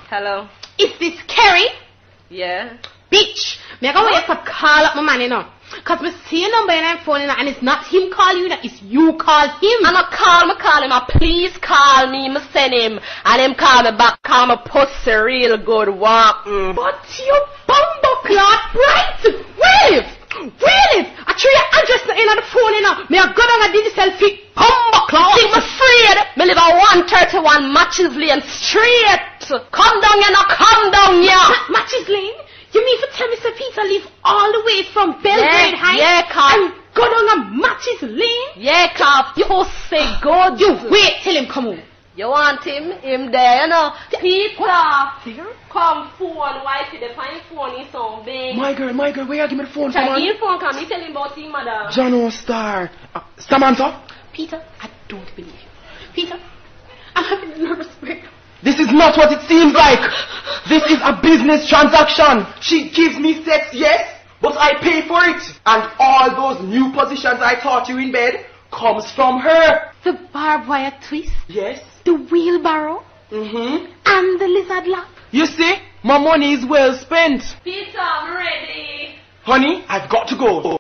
Hello. Is this Kerry? Yeah. Bitch, me I go wait for call up my man, you know. Cause me see your number and I'm phoning and it's not him call you, it's you call him. I'm not call him, please call me, me send him. And him call me back, call me pussy real good, walk. But you bumbo clot, right? Really? I threw your address in on the phone, you know. Me I go down and did the selfie, bumbo clot. Think me afraid? Me live on 131 Matches Lane straight. Come down, you know, come down, yeah. Matches Lane? You mean for tell me Sir Peter live all the way from Belgrade Heights? Yeah, and go down a Matches Lane? Yeah, car, pussy good. You wait till him come home. You want him there, you know. Peter, come phone, wife, the fine phone is so big. My girl, where you give me the phone? Give me the phone, come, you tell him about him, mother. John O'Star. Samantha? Peter, I don't believe you. Peter, I'm having a nervous breakdown. This is not what it seems like. This is a business transaction. She gives me sex, yes, but I pay for it. And all those new positions I taught you in bed comes from her. The barbed wire twist? Yes. The wheelbarrow? And the lizard lock? You see, my money is well spent. Peter, I'm ready. Honey, I've got to go.